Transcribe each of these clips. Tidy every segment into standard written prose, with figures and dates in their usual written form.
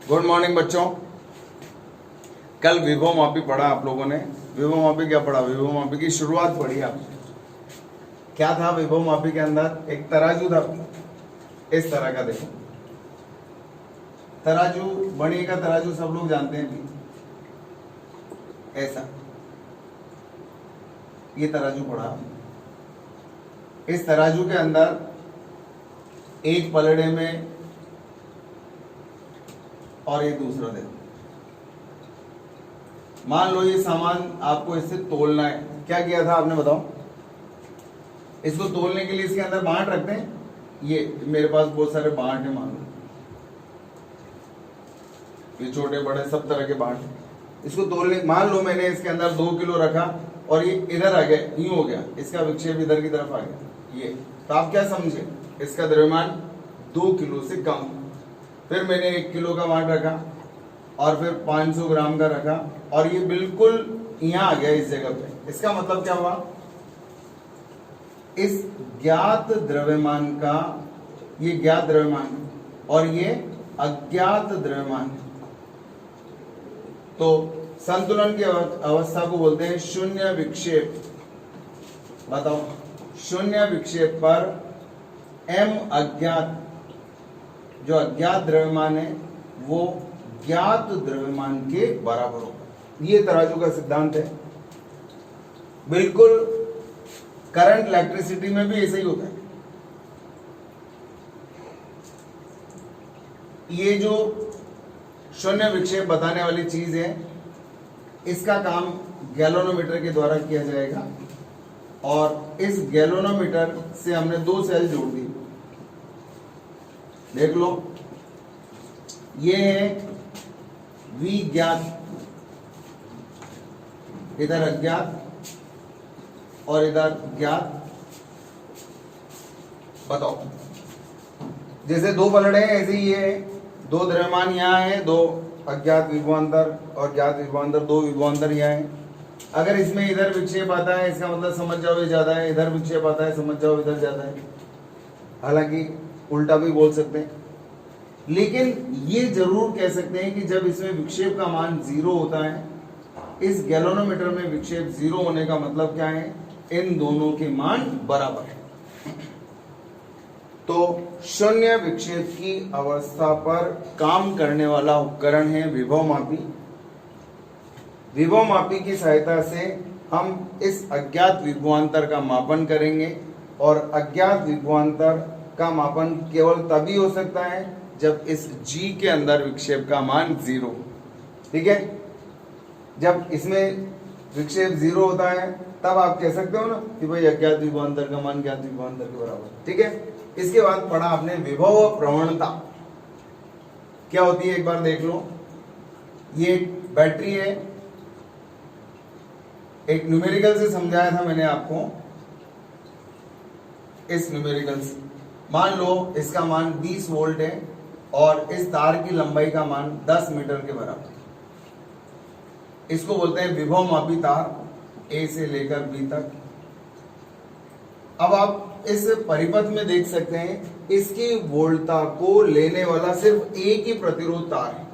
Good morning बच्चों। कल विभव मापी पढ़ा आप लोगों ने। विभव मापी क्या पढ़ा? विभव मापी की शुरुआत पढ़ी आपने। क्या था विभव मापी के अंदर? एक तराजू था, इस तरह का। देखो तराजू, बड़ी का तराजू सब लोग जानते हैं, ऐसा ये तराजू पढ़ा। इस तराजू के अंदर एक पलड़े में और ये दूसरा। देखो मान लो ये सामान आपको इससे तोलना है। क्या किया था आपने, बताओ? इसको तोलने के लिए इसके अंदर बांट रखते हैं। ये मेरे पास बहुत सारे बांट है, मान लो ये छोटे बड़े सब तरह के बांट हैं। इसको तोलने, मान लो मैंने इसके अंदर 2 किलो रखा और ये इधर आ गया, यूं हो गया, इसका विक्षेप इधर की तरफ आ गया ये। तो आप क्या समझे? इसका द्रव्यमान 2 किलो से कम। फिर मैंने 1 किलो का बांट रखा और फिर 500 ग्राम का रखा और ये बिल्कुल यहां आ गया इस जगह पे। इसका मतलब क्या हुआ? इस ज्ञात द्रव्यमान का, ये ज्ञात द्रव्यमान और ये अज्ञात द्रव्यमान, तो संतुलन की अवस्था को बोलते हैं शून्य विक्षेप। बताओ, शून्य विक्षेप पर m अज्ञात, जो अज्ञात द्रव्यमान है वो ज्ञात द्रव्यमान के बराबर होगा। ये तराजू का सिद्धांत है। बिल्कुल करंट इलेक्ट्रिसिटी में भी ऐसा ही होता है। ये जो शून्य विक्षेप बताने वाली चीज है, इसका काम गैल्वेनोमीटर के द्वारा किया जाएगा। और इस गैल्वेनोमीटर से हमने 2 सेल जोड़ दी। देख लो, ये है V ज्ञात, इधर अज्ञात और इधर ज्ञात। बताओ, जैसे 2 पलड़े हैं ऐसे ही ये 2 द्रव्यमान यहाँ है, 2 अज्ञात विभवांतर और ज्ञात विभवांतर, 2 विभवांतर यहाँ है। अगर इसमें इधर विक्षेप आता है, इसका मतलब समझ जाओ ये ज्यादा है। इधर विक्षेप आता है, समझ जाओ इधर ज्यादा है। हालांकि उल्टा भी बोल सकते हैं, लेकिन ये जरूर कह सकते हैं कि जब इसमें विक्षेप का मान 0 होता है, इस गैल्वेनोमीटर में विक्षेप 0 होने का मतलब क्या है? इन दोनों के मान बराबर है। तो शून्य विक्षेप की अवस्था पर काम करने वाला उपकरण है विभव मापी। विभव मापी की सहायता से हम इस अज्ञात विभवांतर का मापन करेंगे, और अज्ञात विभवांतर का मापन केवल तभी हो सकता है जब इस G के अंदर विक्षेप का मान 0। ठीक है, जब इसमें विक्षेप 0 होता है तब आप कह सकते हो ना कि भाई अज्ञात विभवांतर का मान ज्ञात विभवांतर के बराबर। ठीक है, इसके बाद पढ़ा आपने विभव प्रवणता क्या होती है, एक बार देख लो। ये बैटरी है, एक न्यूमेरिकल से समझाया था मैंने आपको। इस न्यूमेरिकल से मान लो इसका मान 20 वोल्ट है और इस तार की लंबाई का मान 10 मीटर के बराबर। इसको बोलते हैं विभव मापी तार, A से लेकर B तक। अब आप इस परिपथ में देख सकते हैं, इसकी वोल्टता को लेने वाला सिर्फ एक ही प्रतिरोध तार है,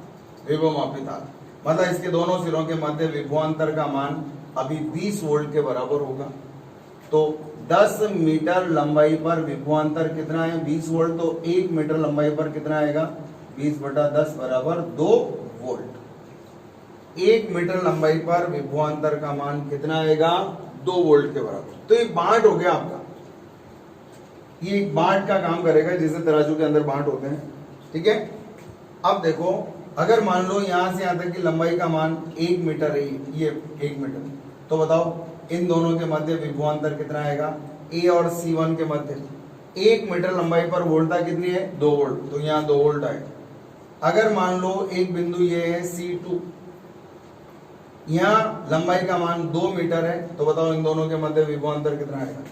विभव मापी तार। मतलब इसके दोनों सिरों के मध्य विभवांतर का मान अभी 20 वोल्ट के बराबर होगा। तो 10 मीटर लंबाई पर विभवांतर कितना है? 20 वोल्ट। तो 1 मीटर लंबाई पर कितना आएगा? 20/10 बराबर 2 वोल्ट। 1 मीटर लंबाई पर विभवांतर का मान कितना आएगा? 2 वोल्ट के बराबर। तो ये बांट हो गया आपका। ये एक बांट का काम करेगा, जैसे तराजू के अंदर बांट होते हैं। ठीक है, अब देखो, अगर मान लो यहां से यहां तक की लंबाई का मान 1 मीटर है, ये 1 मीटर, तो बताओ इन दोनों के मध्य विभवांतर कितना आएगा? A और C1 के मध्य 1 मीटर लंबाई पर वोल्टता कितनी है? 2 वोल्ट। तो यहाँ 2 वोल्ट आएगा। अगर मान लो एक बिंदु ये है C2, यहाँ लंबाई का मान 2 मीटर है, तो बताओ इन दोनों के मध्य विभवांतर कितना आएगा?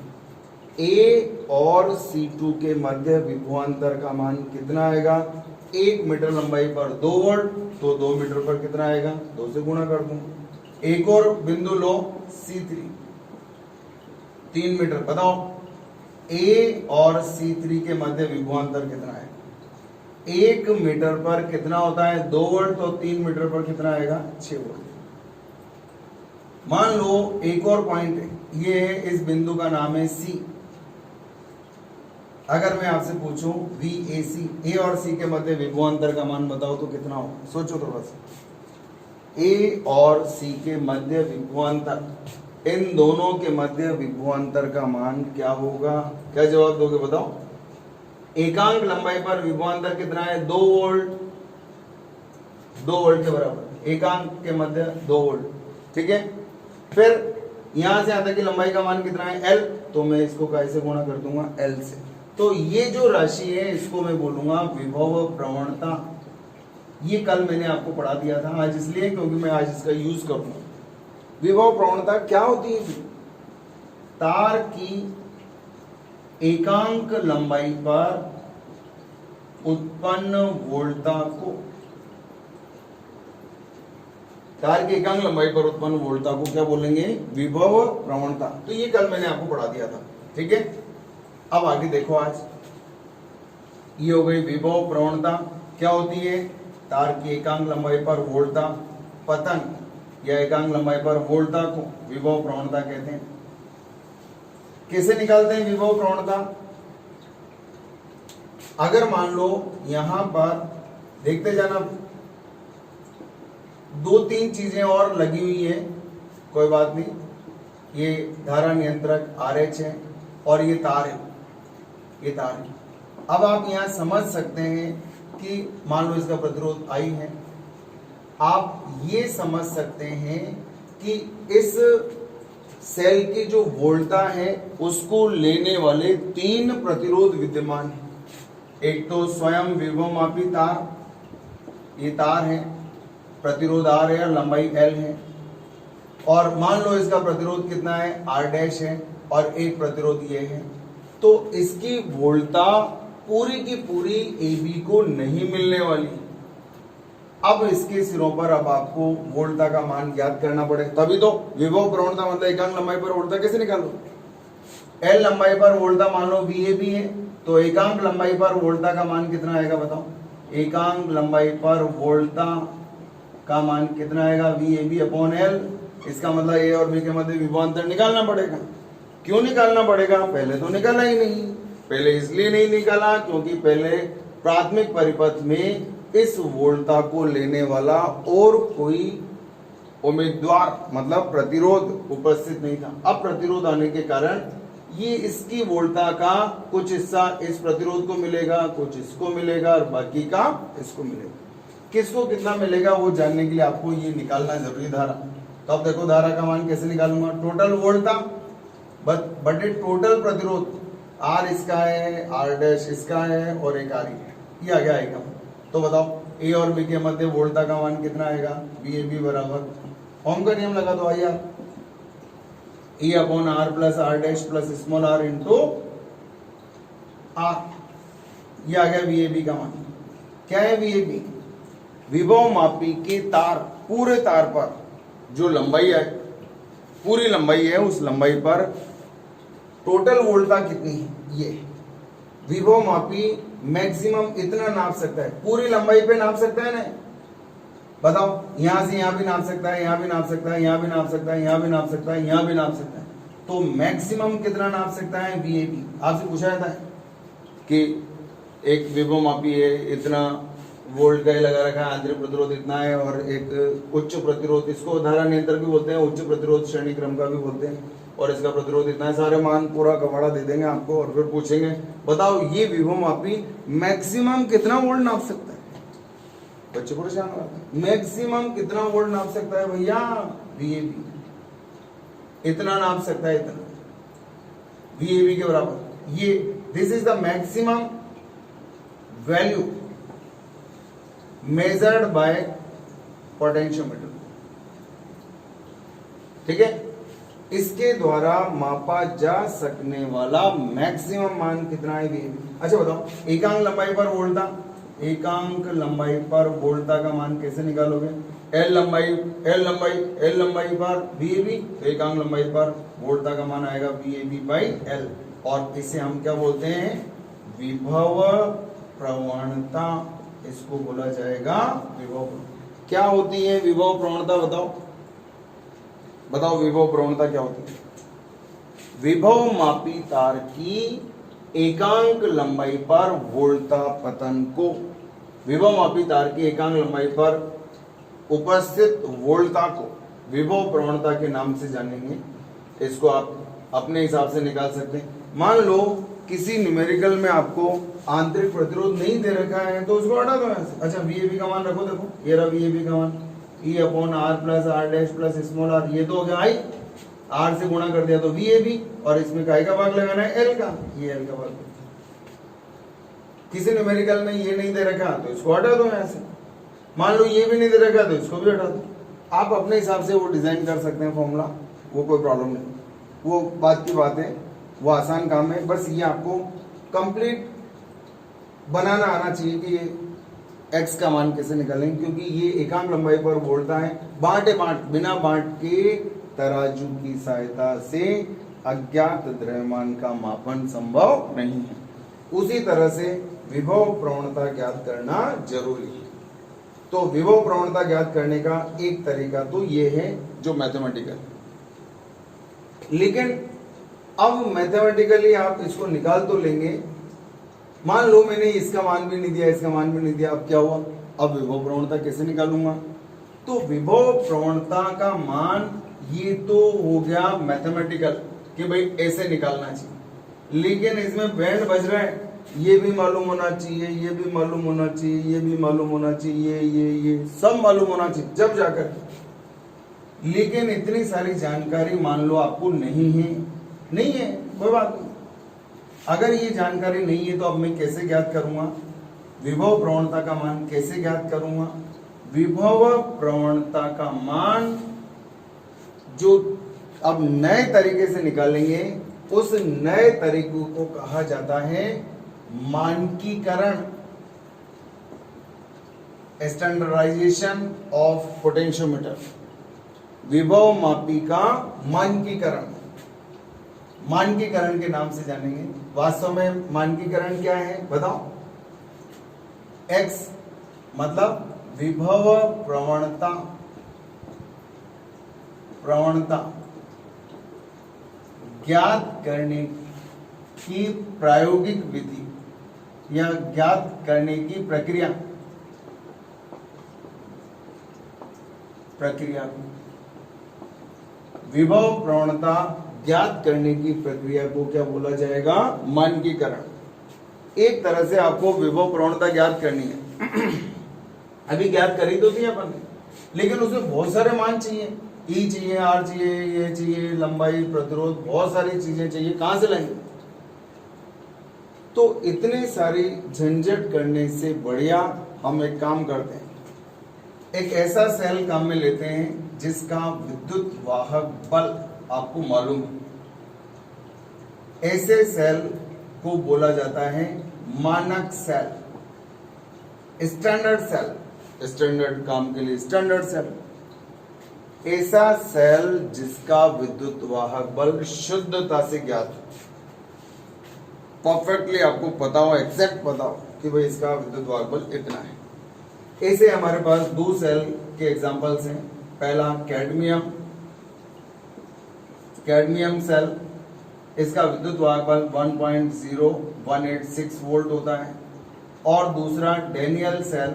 A और C2 के मध्य विभवांतर का मान कितना आएगा? 1 मीटर लंबाई पर 2 वोल्ट, तो 2 मीटर पर कितना आएगा? 2 से गुणा कर दूं। एक और बिंदु लो C3, 3 मीटर। बताओ A और C3 के मध्य विभवांतर कितना है? 1 मीटर पर कितना होता है 2 वोल्ट, तो 3 मीटर पर कितना आएगा 6 वोल्ट। मान लो एक और पॉइंट है, ये है, इस बिंदु का नाम है सी। अगर मैं आपसे पूछूं VAC, ए और सी के मध्य विभवांतर का मान बताओ तो कितना होगा, सोचो थोड़ा सा। ए और सी के मध्य विभवांतर, इन दोनों के मध्य विभवांतर का मान क्या होगा, क्या जवाब दोगे बताओ। एकांक लंबाई पर विभवांतर कितना है 2 वोल्ट, 2 वोल्ट के बराबर, एकांक के मध्य 2 वोल्ट, ठीक है। फिर यहां से यहां तक की लंबाई का मान कितना है L, तो मैं इसको कैसे गुणा कर दूंगा L से। तो ये जो राशि है इसको मैं बोलूंगा विभव प्रवणता। ये कल मैंने आपको पढ़ा दिया था, आज इसलिए क्योंकि मैं आज इसका यूज करूंगा। विभव प्रवणता क्या होती है? तार की एकांक लंबाई पर उत्पन्न वोल्टता को, तार की एकांक लंबाई पर उत्पन्न वोल्टता को क्या बोलेंगे? विभव प्रवणता। तो ये कल मैंने आपको पढ़ा दिया था, ठीक है। अब आगे देखो, आज ये हो गई विभव प्रवणता। क्या होती है? तार की एकांक लंबाई पर वोल्टता, पतन या एकांक लंबाई पर वोल्टता को विभव प्रवणता कहते हैं। कैसे निकालते हैं विभव प्रवणता? अगर मान लो यहां पर देखते जाना, 2-3 चीजें और लगी हुई है, कोई बात नहीं, ये धारा नियंत्रक RH है और ये तार है, ये तार है। अब आप यहां समझ सकते हैं कि मान लो इसका प्रतिरोध I है, आप ये समझ सकते हैं कि इस सेल की जो वोल्टता है उसको लेने वाले 3 प्रतिरोध विद्यमान है। एक तो स्वयं विभवमापी तार, ये तार है, प्रतिरोध R है और लंबाई L है, और मान लो इसका प्रतिरोध कितना है R' है और एक प्रतिरोध ये है, तो इसकी वोल्टता पूरी की पूरी AB को नहीं मिलने वाली। अब इसके सिरों पर अब आपको वोल्टता का मान ज्ञात करना पड़ेगा, तभी तो विभव प्रवणता मतलब एकांक लंबाई पर वोल्टता कैसे निकालो। L लंबाई पर वोल्टता मान लो VAB है, तो एकांक लंबाई पर वोल्टता का मान कितना आएगा बताओ। एकांक लंबाई पर वोल्टता का मान कितना आएगा VAB अपॉन L। इसका मतलब A और B के मध्य विभवांतर निकालना पड़ेगा। क्यों निकालना पड़ेगा? पहले तो निकाला ही नहीं। पहले इसलिए नहीं निकाला क्योंकि पहले प्राथमिक परिपथ में इस वोल्टता को लेने वाला और कोई उम्मीदवार मतलब प्रतिरोध उपस्थित नहीं था। अब प्रतिरोध आने के कारण ये इसकी वोल्टता का कुछ हिस्सा इस प्रतिरोध को मिलेगा, कुछ इसको मिलेगा और बाकी का इसको मिलेगा। किसको कितना मिलेगा वो जानने के लिए आपको ये निकालना जरूरी धारा। तो अब देखो धारा का मान कैसे निकालूंगा, टोटल वोल्टता बटे टोटल प्रतिरोध, R इसका है, R' इसका है और एक R है, ये आ गया आएगा। तो बताओ A और B के मध्य वोल्टता का मान कितना आएगा? VAB बराबर ओम का नियम लगा दो यार, E upon R plus R' plus small r into R, ये आ गया VAB का मान। क्या है VAB? विभव मापी के तार, पूरे तार पर जो लंबाई है, पूरी लंबाई है, उस लंबाई पर टोटल वोल्टता कितनी है, ये विभव मापी मैक्सिमम इतना नाप सकता है, पूरी लंबाई पे नाप सकता है ना। बताओ, यहां से यहां भी नाप सकता है, यहां भी नाप सकता है, यहां भी नाप सकता है, यहां भी नाप सकता है, यहां भी नाप सकता है, तो मैक्सिमम कितना नाप सकता है VAB। आपसे पूछा जाता है कि एक विभव मापी है, इतना वोल्ट का लगा रखा है, आंतरिक प्रतिरोध इतना है और एक उच्च प्रतिरोध, इसको धारा नियंत्रक भी बोलते हैं, उच्च प्रतिरोध श्रेणी क्रम का भी बोलते हैं, और इसका प्रतिरोध इतना है, सारे मान पूरा कवाड़ा दे देंगे आपको और फिर पूछेंगे बताओ ये विभव मापी मैक्सिमम कितना वोल्ट नाप सकता है। बच्चे परेशान हो जाते हैं, मैक्सिमम कितना वोल्ट नाप सकता है भैया? VAB इतना नाप सकता है, इतना VAB के बराबर। ये this is the maximum value measured by potentiometer, ठीक है। इसके द्वारा मापा जा सकने वाला मैक्सिमम मान कितना है VAB। अच्छा बताओ, एकांक लंबाई पर वोल्टता, एकांक लंबाई पर वोल्टता का मान कैसे निकालोगे? L लंबाई पर VAB, तो एकांक लंबाई पर वोल्टता का मान आएगा VAB बाई L, और इसे हम क्या बोलते हैं? विभव प्रवणता। इसको बोला जाएगा विभव। क्या होती है विभव प्रवणता, बताओ बताओ, विभव प्रवणता क्या होती है? विभव मापी तार की एकांक लंबाई पर वोल्टा पतन को, विभव मापी तार की एकांक लंबाई पर उपस्थित वोल्टा को विभव प्रवणता के नाम से जानेंगे। इसको आप अपने हिसाब से निकाल सकते हैं। मान लो किसी न्यूमेरिकल में आपको आंतरिक प्रतिरोध नहीं दे रखा है तो उसको हटा दो यहाँ से। अच्छा वीएबी का मान रखो, देखो ये रहा वीएबी का मान, E upon R plus R dash plus small R, ये तो हो गया आई, आर से गुणा कर दिया तो वीएबी, और इसमें काय का भाग लगाना है, एल का, ये एल का भाग। किसी न्यूमेरिकल में ये नहीं दे रखा तो इसको हटा दो यहाँ से। मान लो ये भी नहीं दे रखा तो इसको भी हटा दो। आप अपने हिसाब से वो डिजाइन कर सकते हैं फॉर्मूला, वो कोई प्रॉब्लम नहीं, वो बात की बात है, वो आसान काम है। बस ये आपको कंप्लीट बनाना आना चाहिए कि ये एक्स का मान कैसे निकालेंगे, क्योंकि ये एकांक लंबाई पर वोल्टा है। बिना बांट के तराजू की सहायता से अज्ञात द्रव्यमान का मापन संभव नहीं है। उसी तरह से विभव प्रवणता ज्ञात करना जरूरी है। तो विभव प्रवणता ज्ञात करने का एक तरीका तो ये है जो मैथमेटिकल, लेकिन अब मैथमेटिकली आप इसको निकाल तो लेंगे। मान लो मैंने इसका मान भी नहीं दिया, इसका मान भी नहीं दिया, अब क्या हुआ? अब विभव प्रवणता कैसे निकालूंगा? तो विभव प्रवणता का मान ये तो हो गया मैथमेटिकल कि भाई ऐसे निकालना चाहिए, लेकिन इसमें बैंड बज रहा है, ये भी मालूम होना चाहिए, ये भी मालूम होना चाहिए, ये भी मालूम होना चाहिए, ये सब मालूम होना चाहिए जब जाकर। लेकिन इतनी सारी जानकारी मान लो आपको नहीं है, कोई बात नहीं। अगर ये जानकारी नहीं है तो अब मैं कैसे ज्ञात करूंगा विभव प्रवणता का मान? कैसे ज्ञात करूंगा विभव प्रवणता का मान? जो अब नए तरीके से निकालेंगे, उस नए तरीके को कहा जाता है मानकीकरण, स्टैंडर्डाइजेशन ऑफ पोटेंशियोमीटर। विभव मापी का मानकीकरण, मानकीकरण के नाम से जानेंगे। वास्तव में मानकीकरण क्या है बताओ? एक्स मतलब विभव प्रवणता, ज्ञात करने की प्रायोगिक विधि या ज्ञात करने की प्रक्रिया विभव प्रवणता ज्ञात करने की प्रक्रिया को क्या बोला जाएगा? मानकीकरण। एक तरह से आपको विभव प्रवणता ज्ञात करनी है। अभी ज्ञात करी तो थी अपन, लेकिन उसमें बहुत सारे मान चाहिए, ई चाहिए, आर चाहिए, ये चाहिए, लंबाई, प्रतिरोध, बहुत सारी चीजें चाहिए। कहां से लाएंगे? तो इतने सारी झंझट करने से बढ़िया हम एक काम करते हैं, एक ऐसा सेल काम में लेते हैं जिसका विद्युत वाहक बल आपको मालूम है। ऐसे सेल को बोला जाता है मानक सेल, स्टैंडर्ड सेल, स्टैंडर्ड काम के लिए स्टैंडर्ड सेल। ऐसा सेल जिसका विद्युत वाहक बल शुद्धता से ज्ञात हो, परफेक्टली आपको पता हो, एग्जैक्ट पता हो कि भाई इसका विद्युत वाहक बल इतना है। ऐसे हमारे पास दो सेल के एग्जांपल्स हैं। पहला कैडमियम सेल, इसका विद्युत वाहक बल 1.0186 वोल्ट होता है। और दूसरा डेनियल सेल,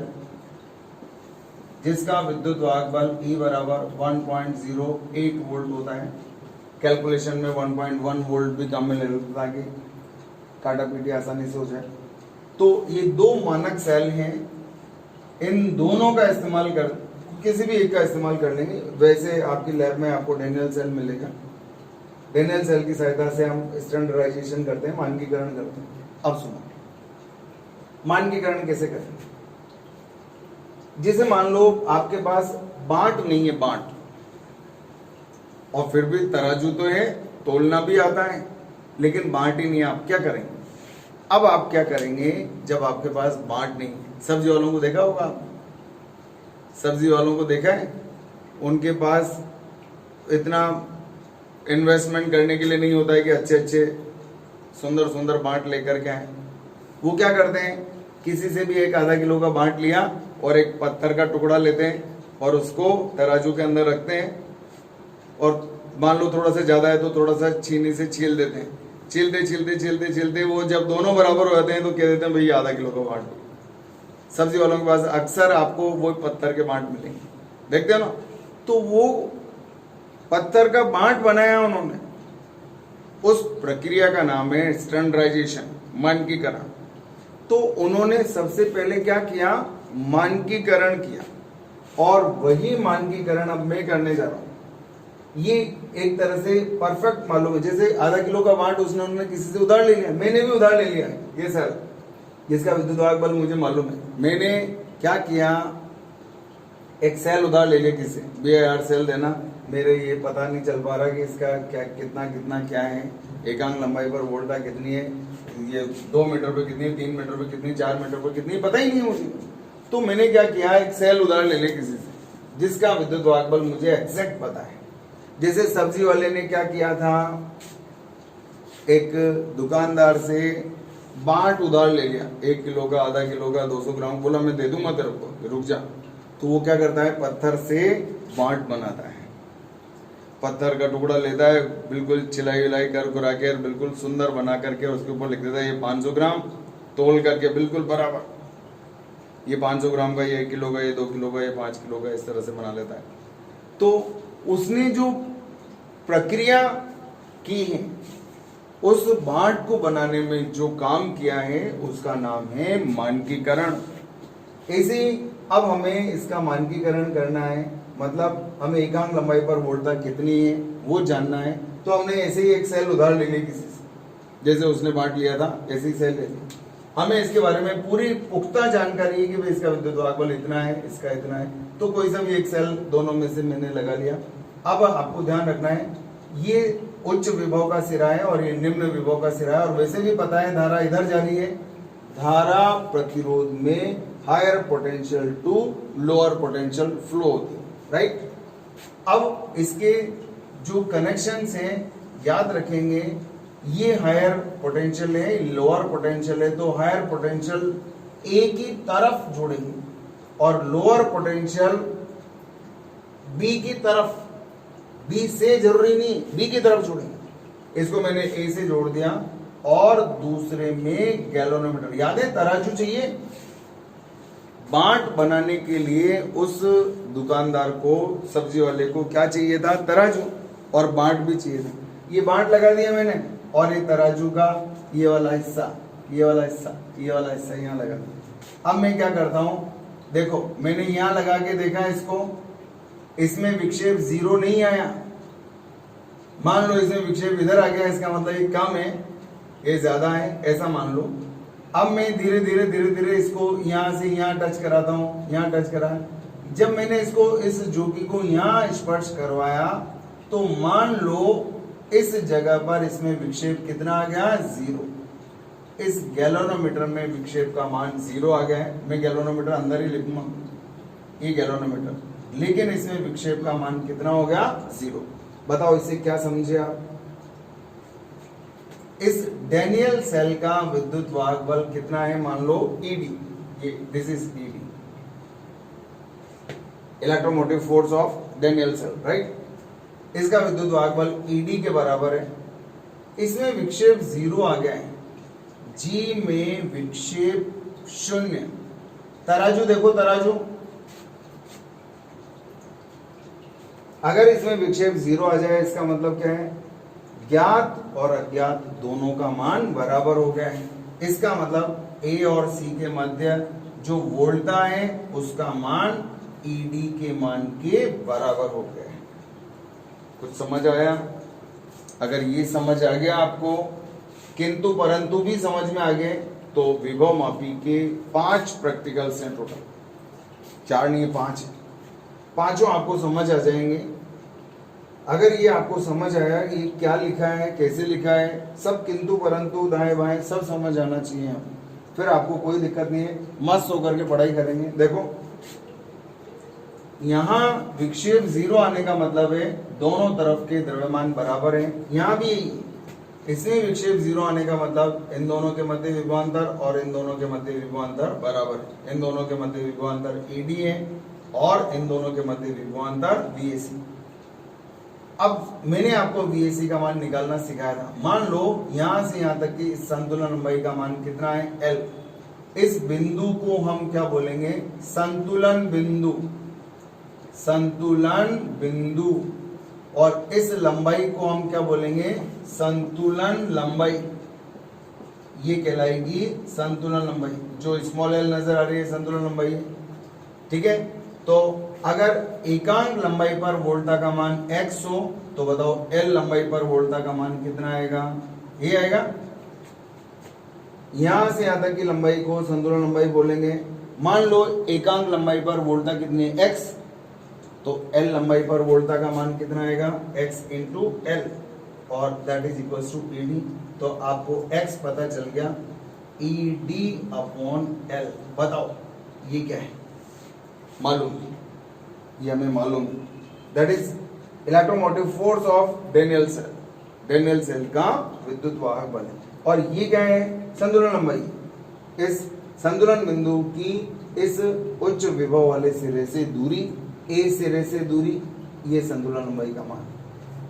जिसका विद्युत वाहक बल E बराबर 1.08 वोल्ट होता है। कैलकुलेशन में 1.1 वोल्ट भी काम में ले लेते ताकि काटा पीटी आसानी से हो जाए। तो ये दो मानक सेल हैं, इन दोनों का इस्तेमाल कर, किसी भी एक का इस्तेमाल कर लेंगे। वैसे आपकी लैब में आपको डेनियल सेल मिलेगा। डेनियल सेल की सहायता से हम स्टैंडर्डाइजेशन करते हैं, मानकीकरण करते हैं। अब सुनो, मानकीकरण कैसे करें? जैसे मान लो आपके पास बांट नहीं है, बांट, और फिर भी तराजू तो है, तोलना भी आता है, लेकिन बांट ही नहीं है, आप क्या करेंगे? अब आप क्या करेंगे जब आपके पास बांट नहीं है? सब्जी वालों को देखा होगा, सब्जी वालों को देखा है, उनके पास इतना इन्वेस्टमेंट करने के लिए नहीं होता है कि अच्छे अच्छे सुंदर सुंदर बांट लेकर के आए। वो क्या करते हैं, किसी से भी एक आधा किलो का बांट लिया और एक पत्थर का टुकड़ा लेते हैं और उसको तराजू के अंदर रखते हैं और मान लो थोड़ा सा ज्यादा है तो थोड़ा सा छीनी से छील देते हैं। छीलते छीलते छीलते छीलते वो जब दोनों बराबर हो जाते हैं तो कह देते हैं भैया आधा किलो का बांट दो। सब्जी वालों के पास अक्सर आपको वो पत्थर के बांट मिलेंगे, देखते हो ना। तो वो पत्थर का बांट बनाया उन्होंने, उस प्रक्रिया का नाम है स्टैंडर्डाइजेशन, मानकीकरण। तो उन्होंने सबसे पहले क्या किया, मानकीकरण किया, और वही मानकीकरण अब मैं करने जा रहा हूं। ये एक तरह से परफेक्ट मालूम है। जैसे आधा किलो का बांट उसने उन्होंने किसी से उधार ले लिया, मैंने भी उधार ले लिया है ये सर, जिसका विद्युत वाहक बल मुझे मालूम है। मैंने क्या किया, एक सेल उधार ले लिया किसी से, भैया यार सेल देना, मेरे ये पता नहीं चल पा रहा कि इसका क्या कितना कितना क्या है, एकांक लंबाई पर वोल्टा कितनी है, ये 2 मीटर पे कितनी है, 3 मीटर पे कितनी, 4 मीटर पे कितनी, पता ही नहीं मुझे। तो मैंने क्या किया, एक सेल उधार ले लिया किसी से जिसका विद्युत वाहक बल मुझे एग्जैक्ट पता है। जैसे सब्जी वाले ने क्या किया था, एक दुकानदार से बांट उधार ले लिया, 1 किलो का, आधा किलो का, 200 ग्राम, बोला मैं दे दूंगा तेरे को, रुक जा। तो वो क्या करता है, पत्थर से बांट बनाता है, पत्थर का टुकड़ा लेता है, बिल्कुल चिलाई विलाई कर कुरा के बिल्कुल सुंदर बना करके उसके ऊपर लिख देता है ये 500 ग्राम, तोल करके बिल्कुल बराबर, ये 500 ग्राम का, ये 1 किलो का, ये 2 किलो का, ये 5 किलो का, इस तरह से बना लेता है। तो उसने जो प्रक्रिया की है, उस बांट को बनाने में जो काम किया है उसका नाम है मानकीकरण। ऐसे अब हमें इसका मानकीकरण करना है, मतलब हमें एकांक लंबाई पर वोल्टता कितनी है वो जानना है। तो हमने ऐसे ही एक सेल उधार ले ली किसी से, जैसे उसने बांट लिया था ऐसे ही सेल ले ली। हमें इसके बारे में पूरी पुख्ता जानकारी है कि भाई इसका विद्युत वाहक बल इतना है, इसका इतना है। तो कोई सा भी एक सेल दोनों में से मैंने लगा लिया। अब आपको ध्यान रखना है, ये उच्च विभव का सिरा है और ये निम्न विभव का सिरा है, और वैसे भी पता है धारा इधर जा रही है, धारा प्रतिरोध में higher potential to lower potential flow होती है, राइट। अब इसके जो कनेक्शंस हैं याद रखेंगे, ये हायर पोटेंशियल है, लोअर पोटेंशियल है, तो हायर पोटेंशियल ए की तरफ जोड़ेंगे और लोअर पोटेंशियल बी की तरफ, बी से जरूरी नहीं, बी की तरफ जोड़ेंगे। इसको मैंने ए से जोड़ दिया और दूसरे में गैल्वेनोमीटर, याद है तराजू चाहिए। बांट बनाने के लिए उस दुकानदार को, सब्जी वाले को क्या चाहिए था, तराजू, और बांट भी चाहिए था। ये बांट लगा दिया मैंने, और ये तराजू का ये वाला हिस्सा, ये वाला हिस्सा, ये वाला हिस्सा यहाँ लगा दिया। अब मैं क्या करता हूं, देखो मैंने यहां लगा के देखा इसको, इसमें विक्षेप 0 नहीं आया। मान लो इसमें विक्षेप इधर आ गया, इसका मतलब ये कम है, ये ज्यादा है, ऐसा मान लो। अब मैं धीरे धीरे धीरे धीरे इसको यहां से यहां टच कराता हूं, यहां टच करा। जब मैंने इसको, इस जोकी को यहां स्पर्श करवाया, तो मान लो इस जगह पर इसमें विक्षेप कितना आ गया, 0। इस गैल्वेनोमीटर में विक्षेप का मान 0 आ गया है। मैं गैल्वेनोमीटर अंदर ही लिखूंगा, ये गैल्वेनोमीटर, लेकिन इसमें विक्षेप का मान कितना हो गया, 0। बताओ इससे क्या समझे आप। इस डैनियल सेल का विद्युत वाहक बल कितना है, मान लो ईडी, ये this is ED, electromotive force of Daniell cell, right. इसका विद्युत वाहक बल ईडी के बराबर है। इसमें विक्षेप 0 आ गया है, जी में विक्षेप 0। तराजू देखो, तराजू अगर इसमें विक्षेप 0 आ जाए, इसका मतलब क्या है, ज्ञात और अज्ञात दोनों का मान बराबर हो गया है। इसका मतलब ए और सी के मध्य जो वोल्टा है उसका मान ईडी के मान के बराबर हो गया है। कुछ समझ आया? अगर ये समझ आ गया आपको, किंतु परंतु भी समझ में आ गए, तो विभव मापी के 5 प्रैक्टिकल्स हैं टोटल, 4 नहीं 5 है। पांचों आपको समझ आ जाएंगे। अगर ये आपको समझ आया कि क्या लिखा है, कैसे लिखा है, सब किंतु परंतु दाएं बाएं सब समझ आना चाहिए, फिर आपको कोई दिक्कत नहीं है, मस्त होकर के पढ़ाई करेंगे। देखो यहाँ विक्षेप 0 आने का मतलब है दोनों तरफ के द्रव्यमान बराबर हैं। यहाँ भी इसमें विक्षेप 0 आने का मतलब इन दोनों के मध्य विभवांतर और इन दोनों के मध्य विभवांतर बराबर है। इन दोनों के मध्य विभवांतर AD है और इन दोनों के मध्य विभवांतर VAC। अब मैंने आपको VAC का मान निकालना सिखाया था। मान लो यहां से यहां तक की संतुलन लंबाई का मान कितना है, L। इस बिंदु को हम क्या बोलेंगे, संतुलन बिंदु। संतुलन बिंदु। और इस लंबाई को हम क्या बोलेंगे, संतुलन लंबाई। ये कहलाएगी संतुलन लंबाई। जो स्मॉल l नजर आ रही है संतुलन लंबाई है, ठीक है। तो अगर एकांक लंबाई पर वोल्टा का मान x हो तो बताओ l लंबाई पर वोल्टा का मान कितना आएगा, ये आएगा। यहां से यहां तक की लंबाई को संतुलन लंबाई बोलेंगे। मान लो एकांक लंबाई पर वोल्टा कितनी है, x, तो l लंबाई पर वोल्टा का मान कितना आएगा, x इंटू l, और that is equal to ED। तो आपको x पता चल गया, ED अपॉन l। बताओ ये क्या है, मालूम, ये हमें मालूम। That is electromotive force of Daniell cell. Daniell cell का विद्युत वाहक बल है। और ये क्या है, संतुलन लंबाई। इस संतुलन बिंदु की इस उच्च विभव वाले सिरे से दूरी, A सिरे से दूरी, ये संतुलन लंबाई का मान।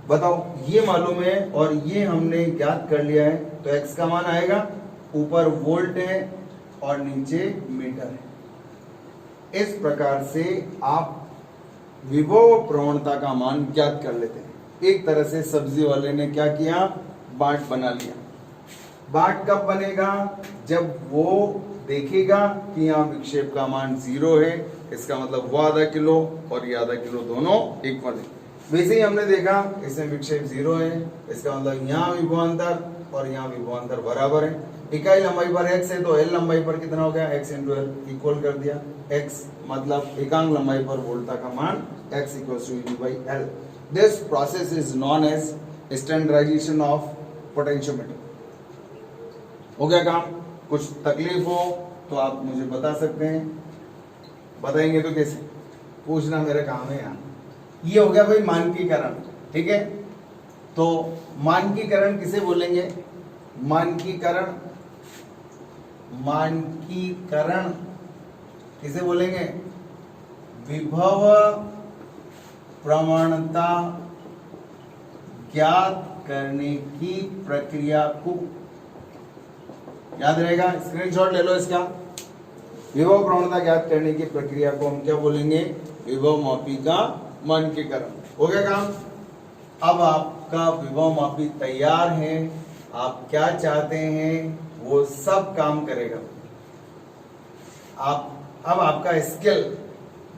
बताओ ये मालूम है और ये हमने ज्ञात कर लिया है। तो x का मान आएगा, ऊपर वोल्ट है और नीचे मीटर है। इस प्रकार से आप विभव प्रवणता का मान ज्ञात कर लेते हैं। एक तरह से सब्जी वाले ने क्या किया, बाट बना लिया। बाट कब बनेगा, जब वो देखेगा कि यहाँ विक्षेप का मान 0 है, इसका मतलब वो आधा किलो और ये आधा किलो दोनों इक्वल है। वैसे ही हमने देखा इसमें विक्षेप 0 है, इसका मतलब यहाँ विभवांतर और यहाँ विभवांतर बराबर है। इकाई लंबाई पर x है तो l लंबाई पर कितना हो गया, x इंटू l, इक्वल कर दिया। x मतलब एकांक लंबाई पर वोल्टा का मान x equal to ED by L। This process is known as standardization of potentiometer. हो गया काम। कुछ तकलीफ हो तो आप मुझे बता सकते हैं, बताएंगे तो कैसे, पूछना मेरा काम है यहाँ। ये हो गया भाई मानकीकरण, ठीक है। तो मानकीकरण किसे बोलेंगे, मानकीकरण, मानकीकरण किसे बोलेंगे, विभव प्रवणता ज्ञात करने की प्रक्रिया को, याद रहेगा, स्क्रीनशॉट ले लो इसका। विभव प्रवणता ज्ञात करने की प्रक्रिया को हम क्या बोलेंगे, विभव मापी का मानकीकरण। हो गया काम। अब आपका विभव मापी तैयार है, आप क्या चाहते हैं वो सब काम करेगा। अब आपका स्किल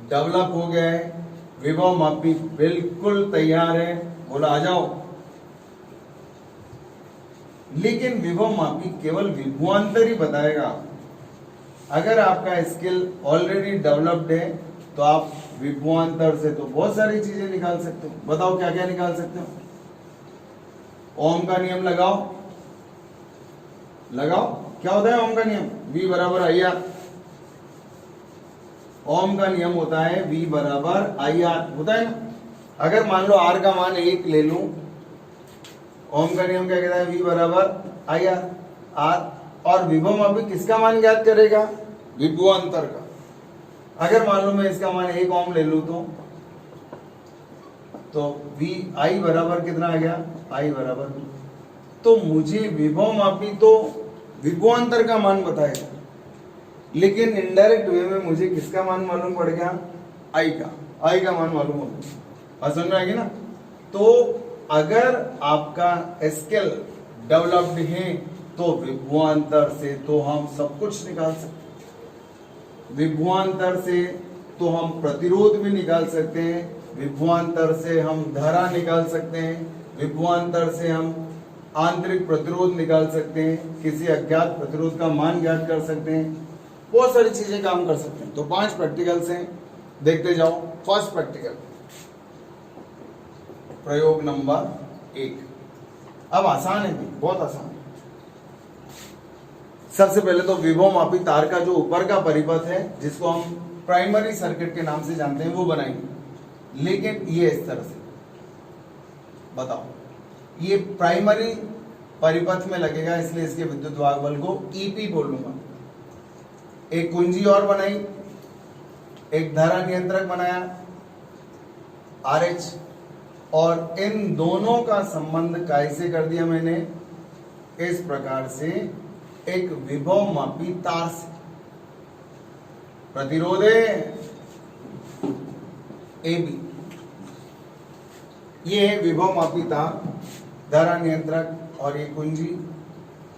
डेवलप हो गया है, विभव मापी बिल्कुल तैयार है, बोला आ जाओ। लेकिन विभव मापी केवल विभवांतर ही बताएगा। अगर आपका स्किल ऑलरेडी डेवलप्ड है तो आप विभवांतर से तो बहुत सारी चीजें निकाल सकते हो। बताओ क्या क्या निकाल सकते हो। ओम का नियम लगाओ, लगाओ। क्या होता है ओम का नियम, V बराबर IR। ओम का नियम होता है V बराबर IR, होता है ना। अगर मान लो R का मान 1 ले लूं, ओम का नियम क्या कहता है, V बराबर IR। R और विभव मापी किसका मान ज्ञात करेगा, विभवांतर का। अगर मान लो मैं इसका मान 1 ओम ले लूं तो V I बराबर कितना आ गया, I बराबर। तो मुझे विभव मापी तो विभवांतर का मान बताएगा, लेकिन इनडायरेक्ट वे में मुझे किसका मान मालूम पड़ गया, I का मान मालूम हो गया। बात समझ में आएगी ना। तो अगर आपका स्किल डेवलप्ड है तो विभवांतर से तो हम सब कुछ निकाल सकते हैं। विभवांतर से तो हम प्रतिरोध भी निकाल सकते हैं, विभवांतर से हम धारा निकाल सकते हैं, विभवांतर से हम आंतरिक प्रतिरोध निकाल सकते हैं, किसी अज्ञात प्रतिरोध का मान ज्ञात कर सकते हैं, बहुत सारी चीजें काम कर सकते हैं। तो 5 प्रैक्टिकल्स हैं, देखते जाओ। फर्स्ट प्रैक्टिकल, प्रयोग नंबर 1। अब आसान है, बहुत आसान है। सबसे पहले तो विभव मापी तार का जो ऊपर का परिपथ है, जिसको हम प्राइमरी सर्किट के नाम से जानते हैं, वो बनाएंगे। लेकिन ये इस तरह से, बताओ, ये प्राइमरी परिपथ में लगेगा, इसलिए इसके विद्युत वाहक बल को ईपी बोलूंगा। एक कुंजी और बनाई, एक धारा नियंत्रक बनाया RH, और इन दोनों का संबंध कैसे कर दिया मैंने, इस प्रकार से एक विभव मापी तार से। प्रतिरोध है AB, ये है विभव मापी तार, धारा नियंत्रक और ये कुंजी,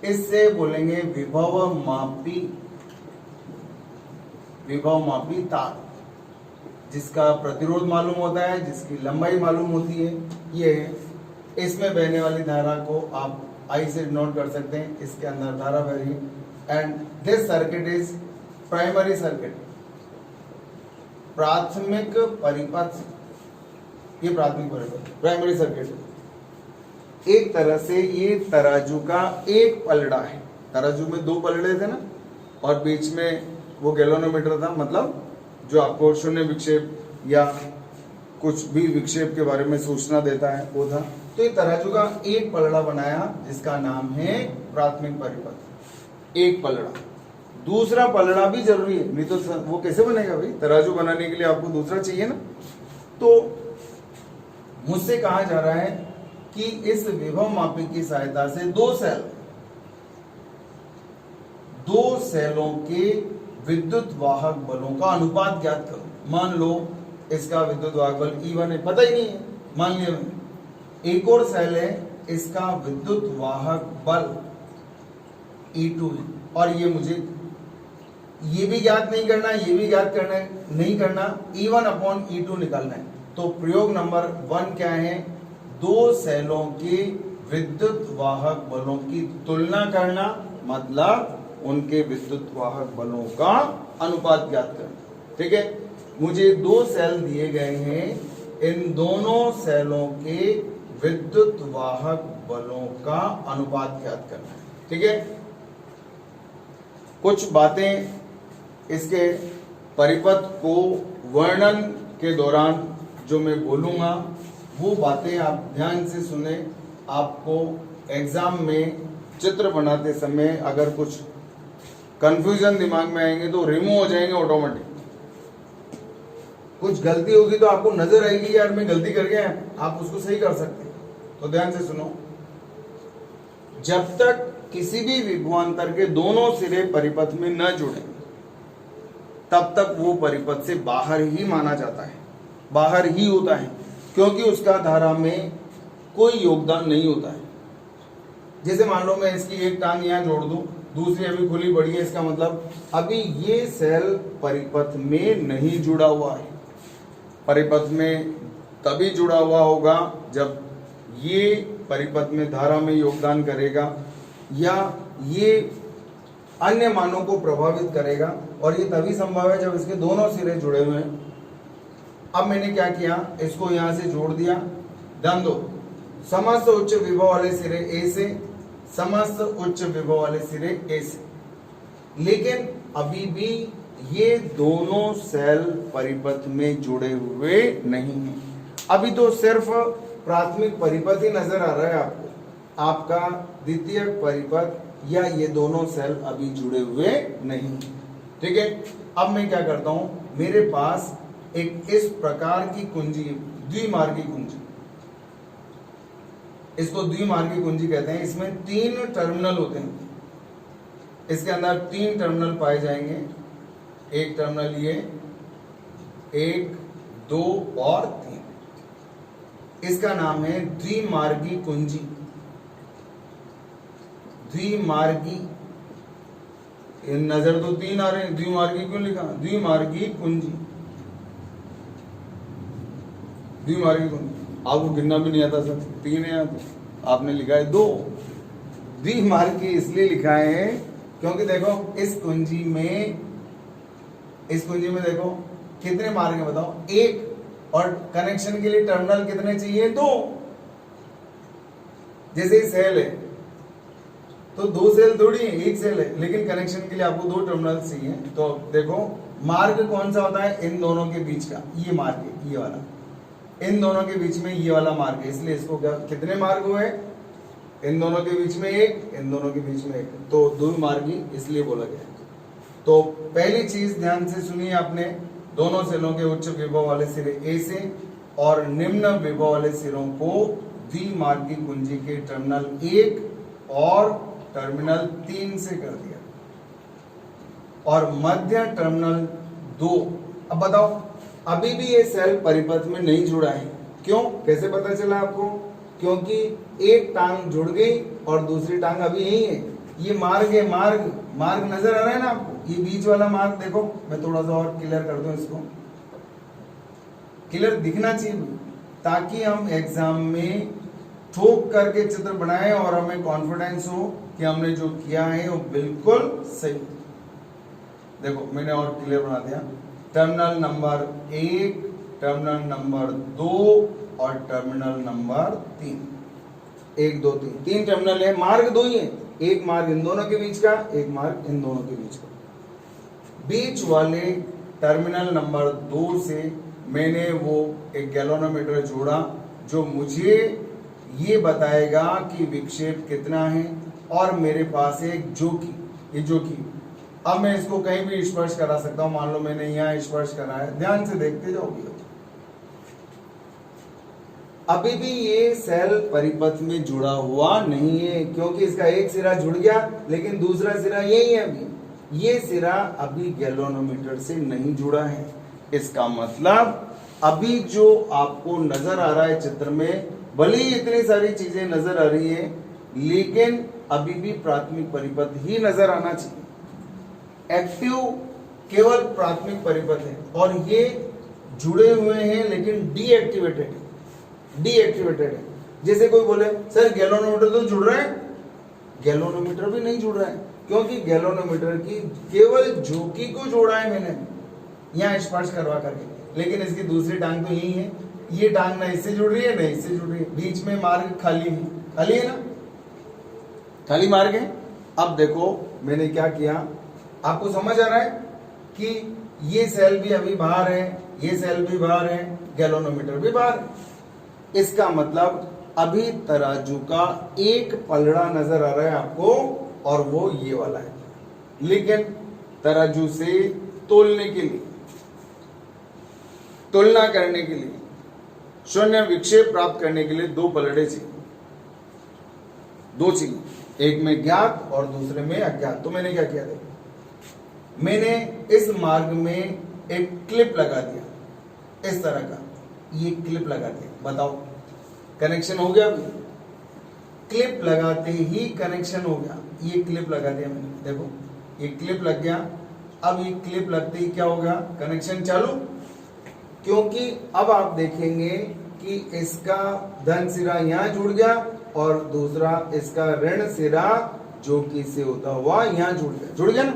इससे बोलेंगे विभव मापी तार, जिसका प्रतिरोध मालूम होता है, जिसकी लंबाई मालूम होती है। ये है, इसमें बहने वाली धारा को आप I से नोट कर सकते हैं, इसके अंदर धारा बह रही है। And this circuit is primary circuit, प्राथमिक परिपथ, ये प्राथमिक परिपथ प्राइमरी सर्किट। एक तरह से ये तराजू का एक पलड़ा है, तराजू में दो पलड़े थे ना, और बीच में वो गैल्वेनोमीटर था, मतलब जो आपको शून्य विक्षेप या कुछ भी विक्षेप के बारे में सूचना देता है वो था। तो ये तराजू का एक पलड़ा बनाया जिसका नाम है प्राथमिक परिपथ, एक पलड़ा। दूसरा पलड़ा भी जरूरी है, नहीं तो वो कैसे बनेगा भाई, तराजू बनाने के लिए आपको दूसरा चाहिए ना। तो मुझसे कहा जा रहा है कि इस विभव मापी की सहायता से दो सेलों के विद्युत वाहक बलों का अनुपात ज्ञात करो। मान लो इसका विद्युत वाहक बल E1 है, पता ही नहीं है, मान लिया मैंने। एक और सेल है, इसका विद्युत वाहक बल E2 है, और ये मुझे ये भी ज्ञात नहीं करना, ये भी ज्ञात करना नहीं करना, E1/E2 निकालना है। तो प्रयोग नंबर 1 क्या है, दो सेलों के विद्युत वाहक बलों की तुलना करना, मतलब उनके विद्युत वाहक बलों का अनुपात ज्ञात करना। ठीक है, मुझे दो सेल दिए गए हैं, इन दोनों सेलों के विद्युत वाहक बलों का अनुपात ज्ञात करना है। ठीक है, कुछ बातें इसके परिपथ को वर्णन के दौरान जो मैं बोलूंगा वो बातें आप ध्यान से सुने। आपको एग्जाम में चित्र बनाते समय अगर कुछ कंफ्यूजन दिमाग में आएंगे तो रिमूव हो जाएंगे ऑटोमेटिक। कुछ गलती होगी तो आपको नजर आएगी, यार मैं गलती कर गया, आप उसको सही कर सकते। तो ध्यान से सुनो, जब तक किसी भी विभवांतर के दोनों सिरे परिपथ में न जुड़े तब तक वो परिपथ से बाहर ही माना जाता है, बाहर ही होता है, क्योंकि उसका धारा में कोई योगदान नहीं होता है। जैसे मान लो मैं इसकी एक टांग यहां जोड़ दूं, दूसरी अभी खुली पड़ी है, इसका मतलब अभी ये सेल परिपथ में नहीं जुड़ा हुआ है। परिपथ में तभी जुड़ा हुआ होगा जब ये परिपथ में धारा में योगदान करेगा या ये अन्य मानों को प्रभावित करेगा, और ये तभी संभव है जब इसके दोनों सिरे जुड़े हुए हैं। अब मैंने क्या किया, इसको यहां से जोड़ दिया। ध्यान दो, समस्त उच्च विभव वाले सिरे ए से, समस्त उच्च विभव वाले सिरे ए से, लेकिन अभी भी ये दोनों सेल परिपथ में जुड़े हुए नहीं हैं। अभी तो सिर्फ प्राथमिक परिपथ ही नजर आ रहा है आपको, आपका द्वितीयक परिपथ या ये दोनों सेल अभी जुड़े हुए नहीं। ठीक है, अब मैं क्या करता हूं, मेरे पास एक इस प्रकार की कुंजी, द्विमार्गी कुंजी, इसको द्विमार्गी कुंजी कहते हैं। इसमें 3 टर्मिनल होते हैं, इसके अंदर 3 टर्मिनल पाए जाएंगे। एक टर्मिनल ये, 1, 2 और 3। इसका नाम है द्विमार्गी कुंजी। द्विमार्गी, नजर तो 3 आ रहे हैं, द्विमार्गी क्यों लिखा, द्विमार्गी कुंजी, द्विमार्गी कुंजी। आपको गिनना भी नहीं आता सर, 3 है, आपने लिखा है 2। द्विमार्गी इसलिए लिखा है क्योंकि देखो इस कुंजी में देखो कितने मार्ग हैं बताओ, 1, और कनेक्शन के लिए टर्मिनल कितने चाहिए, 2। जैसे सेल है तो 2 सेल थोड़ी है, 1 सेल है, लेकिन कनेक्शन के लिए आपको 2 टर्मिनल चाहिए। तो देखो मार्ग कौन सा होता है, इन दोनों के बीच का ये मार्ग है, ये वाला, इन दोनों के बीच में ये वाला मार्ग है, इसलिए इसको क्या, कितने मार्ग हुए, इन दोनों के बीच में एक, इन दोनों के बीच में एक, तो द्विमार्गी इसलिए बोला गया है। तो पहली चीज ध्यान से सुनिए आपने, दोनों सेलों के उच्च विभव वाले सिरे ए से और निम्न विभव वाले सिरों को द्विमार्गी कुंजी के टर्मिनल 1 और टर्मिनल 3 से कर दिया और मध्य टर्मिनल 2। अब बताओ, अभी भी ये सेल परिपथ में नहीं जुड़ा है। क्यों, कैसे पता चला आपको? क्योंकि एक टांग जुड़ गई और दूसरी टांग अभी यही है। ये मार्ग है, मार्ग नजर आ रहा है ना आपको? ये बीच वाला मार्ग देखो, मैं थोड़ा सा और क्लियर कर दूं, इसको क्लियर दिखना चाहिए ताकि हम एग्जाम में ठोक करके चित्र बनाएं और हमें कॉन्फिडेंस हो कि हमने जो किया है वो बिल्कुल सही। देखो मैंने और क्लियर बना दिया, टर्मिनल नंबर 1, टर्मिनल नंबर 2 और टर्मिनल नंबर 3। 1 2 3 3 टर्मिनल है, मार्ग 2 ही है, एक मार्ग इन दोनों के बीच का, एक मार्ग इन दोनों के बीच का। बीच वाले टर्मिनल नंबर 2 से मैंने वो एक गैल्वेनोमीटर जोड़ा जो मुझे ये बताएगा कि विक्षेप कितना है, और मेरे पास एक जोकी, ये जोकी, अब मैं इसको कहीं भी स्पर्श करा सकता हूं। मान लो मैंने यहाँ स्पर्श करा है, ध्यान से देखते जाओगे। अभी भी ये सेल परिपथ में जुड़ा हुआ नहीं है क्योंकि इसका एक सिरा जुड़ गया लेकिन दूसरा सिरा यही है। अभी ये सिरा अभी गैल्वेनोमीटर से नहीं जुड़ा है। इसका मतलब अभी जो आपको नजर आ रहा है चित्र में, भले ही इतनी सारी चीजें नजर आ रही है लेकिन अभी भी प्राथमिक परिपथ ही नजर आना चाहिए। एक्टिव केवल प्राथमिक परिपथ है और ये जुड़े हुए हैं लेकिन डीएक्टिवेटेड है। जैसे कोई बोले सर गैल्वेनोमीटर तो जुड़ रहा है, गैल्वेनोमीटर भी नहीं जुड़ रहा है क्योंकि गैल्वेनोमीटर की केवल झोंकी को जोड़ा है मैंने यहाँ स्पर्श करवा करके, लेकिन इसकी दूसरी टांग तो यही है। ये टांग ना इससे जुड़ रही है ना इससे जुड़ रही है, बीच में मार्ग खाली है ना, खाली मार्ग है। अब देखो मैंने क्या किया, आपको समझ आ रहा है कि ये सेल भी अभी बाहर है, ये सेल भी बाहर है, गैल्वेनोमीटर भी बाहर है। इसका मतलब अभी तराजू का एक पलड़ा नजर आ रहा है आपको और वो ये वाला है, लेकिन तराजू से तोलने के लिए, तुलना करने के लिए, शून्य विक्षेप प्राप्त करने के लिए दो पलड़े चाहिए, दो चाहिए, एक में ज्ञात और दूसरे में अज्ञात। तो मैंने क्या किया, देखो मैंने इस मार्ग में एक क्लिप लगा दिया, इस तरह का ये क्लिप लगा दिया। बताओ कनेक्शन हो गया? अभी क्लिप लगाते ही कनेक्शन हो गया। ये क्लिप लगा दिया मैंने, देखो ये क्लिप लग गया। अब ये क्लिप लगते ही क्या हो गया, कनेक्शन चालू, क्योंकि अब आप देखेंगे कि इसका धन सिरा यहां जुड़ गया और दूसरा इसका ऋण सिरा जो कि से होता हुआ यहां जुड़ गया ना।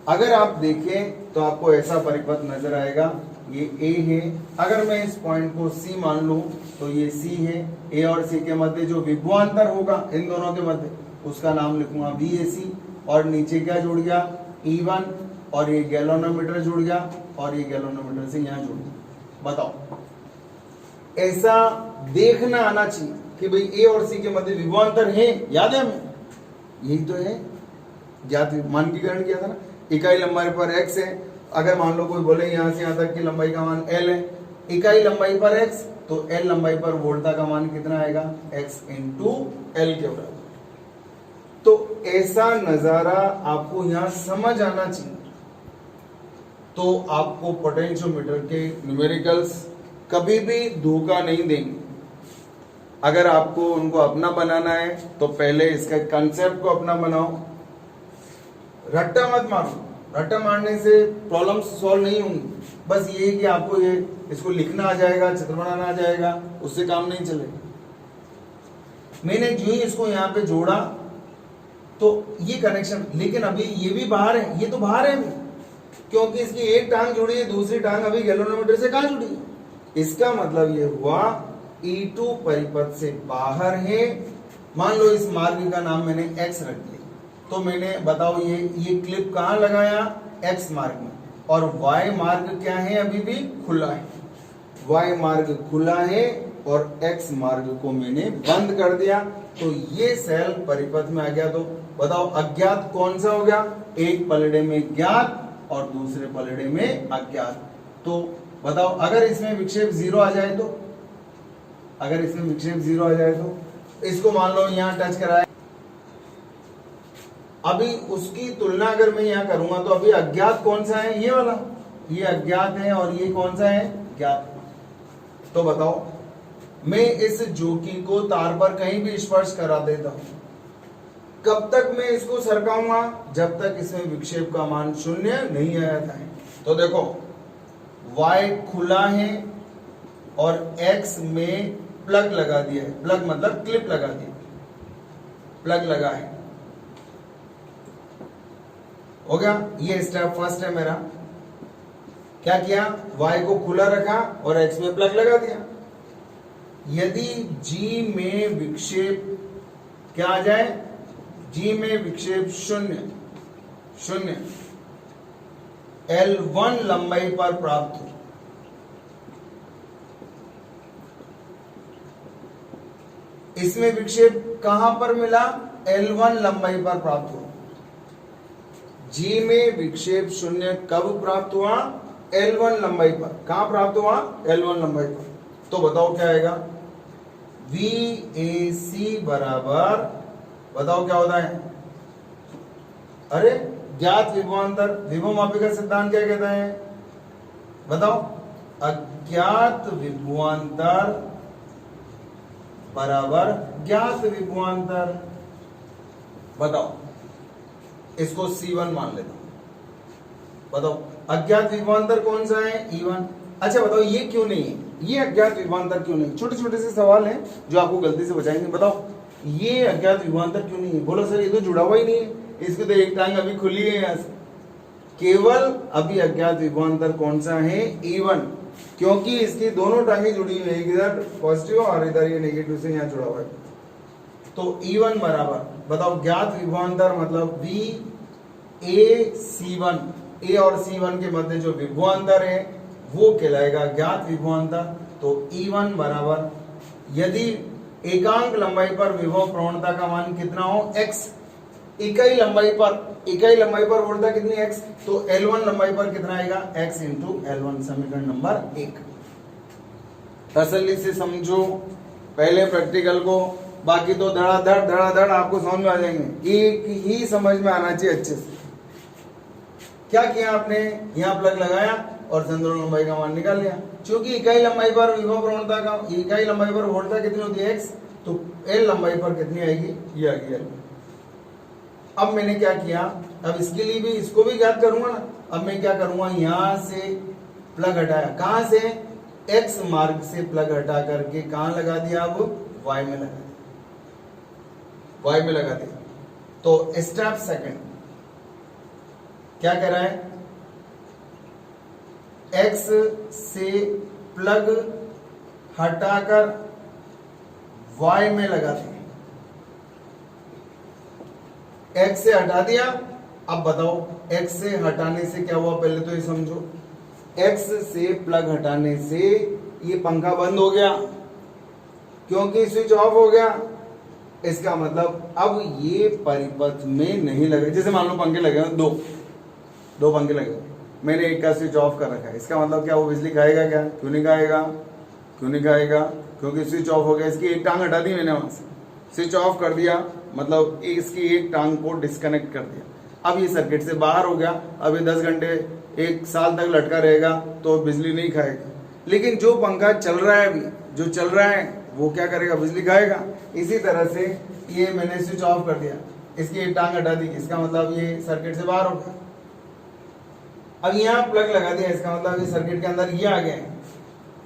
अगर आप देखें तो आपको ऐसा परिपथ नजर आएगा, ये ए है। अगर मैं इस पॉइंट को सी मान लूं तो ये सी है। ए और सी के मध्य जो विभवांतर होगा इन दोनों के मध्य, उसका नाम लिखूंगा VAC। और नीचे क्या जुड़ गया, E1, और ये गैल्वेनोमीटर जुड़ गया और ये गैल्वेनोमीटर से यहाँ जुड़ गया। बताओ, ऐसा देखना आना चाहिए कि भाई ए और सी के मध्य विभवांतर है, याद है हमें, यही तो है, ज्ञात मानकीकरण किया था ना। इकाई लंबाई पर x है, अगर मान लो कोई बोले यहाँ से यहाँ तक की लंबाई का मान L है, इकाई लंबाई पर x, तो L लंबाई पर वोल्टा का मान कितना आएगा, x × L के बराबर। तो ऐसा नजारा आपको यहाँ समझ आना चाहिए। तो आपको पोटेंशियोमीटर के न्यूमेरिकल्स कभी भी धोखा नहीं देंगे। अगर आपको उनको अपना बनाना है तो पहले इसका कंसेप्ट को अपना बनाओ, रट्टा मत मारो। रट्टा मारने से प्रॉब्लम सॉल्व नहीं होंगी। बस ये कि आपको ये इसको लिखना आ जाएगा, चित्र बनाना आ जाएगा, उससे काम नहीं चलेगा। मैंने जो ही इसको यहाँ पे जोड़ा तो ये कनेक्शन, लेकिन अभी ये भी बाहर है, ये तो बाहर है अभी, क्योंकि इसकी एक टांग जुड़ी है, दूसरी टांग अभी गैल्वेनोमीटर से कहाँ जुड़ी है। इसका मतलब ये हुआ E2 परिपथ से बाहर है। मान लो इस मार्ग का नाम मैंने X रख दिया, तो मैंने बताओ ये क्लिप कहाँ लगाया, X मार्ग में, और Y मार्ग क्या है, अभी भी खुला है। Y मार्ग खुला है और एक्स मार्ग को मैंने बंद कर दिया, तो ये सेल परिपथ में आ गया। तो बताओ अज्ञात कौन सा हो गया? एक पलड़े में ज्ञात और दूसरे पलड़े में अज्ञात। तो बताओ अगर इसमें विक्षेप 0 आ जाए तो, अगर इसमें विक्षेप 0 आ जाए तो इसको मान लो यहां टच कराए, अभी उसकी तुलना अगर मैं यहां करूंगा तो अभी अज्ञात कौन सा है? ये वाला, ये अज्ञात है और ये कौन सा है? ज्ञात। तो बताओ मैं इस जोकी को तार पर कहीं भी स्पर्श करा देता हूं, कब तक मैं इसको सरकाऊंगा? जब तक इसमें विक्षेप का मान 0 नहीं आ जाता है। तो देखो y खुला है और x में प्लग लगा दिया है, प्लग मतलब क्लिप लगा दी, प्लग लगा है, हो गया। ये स्टेप फर्स्ट है मेरा। क्या किया? y को खुला रखा और x में प्लग लगा दिया। यदि g में विक्षेप क्या आ जाए? g में विक्षेप 0 L1 लंबाई पर प्राप्त हो, इसमें विक्षेप कहां पर मिला? L1 लंबाई पर प्राप्त हो। G में विक्षेप 0 कब प्राप्त हुआ? L1 लंबाई पर। कहां प्राप्त हुआ? L1 लंबाई पर। तो बताओ क्या आएगा? VAC बराबर, बताओ क्या होता है? अरे ज्ञात विभवांतर, विभवमापी का सिद्धांत क्या कहता है? बताओ अज्ञात विभवांतर बराबर ज्ञात विभवांतर। बताओ इसको C1 मान लेता हूं। बताओ अज्ञात विभवांतर कौन सा है? E1। अच्छा बताओ ये क्यों नहीं है? ये अज्ञात विभवांतर क्यों नहीं? छोटे छोटे से सवाल हैं जो आपको गलती से बचाएंगे। बताओ ये अज्ञात विभवांतर क्यों नहीं है? बोलो सर ये तो जुड़ा हुआ ही नहीं है, इसको तो एक टांग अभी खुली है यहां से। केवल अभी अज्ञात विभवांतर कौन सा है? E1, क्योंकि इसकी दोनों टांगे जुड़ी हुई है, इधर पॉजिटिव और इधर ये नेगेटिव से यहाँ जुड़ा हुआ है। तो E1 बराबर, बताओ ज्ञात विभवांतर मतलब VAC1, A और C1 के मध्य जो विभवांतर है वो कहलाएगा ज्ञात विभवांतर। तो E1 बराबर, यदि एकांक लंबाई पर विभव प्रवणता का मान कितना हो? x। इकाई लंबाई पर वोल्टता कितनी? x। तो L1 लंबाई पर कितना आएगा? x into L1। समीकरण नंबर 1। तसल्ली से समझो पहले प्रैक्टिकल को, बाकी तो धड़ाधड़ आपको समझ में आ जाएंगे। एक ही समझ में आना चाहिए अच्छे से। क्या किया आपने? यहाँ प्लग लगाया और संतुलन लंबाई का मान निकाल लिया। क्योंकि इकाई लंबाई पर विभव प्रवणता का, इकाई लंबाई पर वोल्टता कितनी होती है? x। तो L लंबाई पर कितनी आएगी? ये आ गई L। अब मैंने क्या किया? अब इसके लिए भी, इसको भी ज्ञात करूंगा ना। अब मैं क्या करूंगा? यहां से प्लग हटाया, कहां से? x मार्ग से प्लग हटा करके कहां लगा दिया? अब y में लगा दिया, y में लगा दिया। तो स्टेप सेकंड क्या कह रहा है? x से प्लग हटाकर y में लगा दिया, x से हटा दिया। अब बताओ x से हटाने से क्या हुआ? पहले तो ये समझो, x से प्लग हटाने से ये पंखा बंद हो गया क्योंकि स्विच ऑफ हो गया। इसका मतलब अब ये परिपथ में नहीं लगे। जैसे मान लो पंखे लगे हैं, दो पंखे लगे, मैंने एक का स्विच ऑफ कर रखा है। इसका मतलब क्या वो बिजली खाएगा क्या? क्यों नहीं खाएगा? क्योंकि स्विच ऑफ हो गया। इसकी एक टांग हटा दी मैंने, वहां से स्विच ऑफ कर दिया, मतलब इसकी एक टांग को डिस्कनेक्ट कर दिया। अब ये सर्किट से बाहर हो गया। अब ये 10 घंटे 1 साल तक लटका रहेगा तो बिजली नहीं खाएगा। लेकिन जो पंखा चल रहा है अभी, जो चल रहा है वो क्या करेगा? बिजली खाएगा। इसी तरह से ये मैंने स्विच ऑफ कर दिया, इसकी एक टांग हटा दी, इसका मतलब ये सर्किट से बाहर हो गया। अब यहाँ प्लग लगा दिया, इसका मतलब ये सर्किट के अंदर ये आ गए।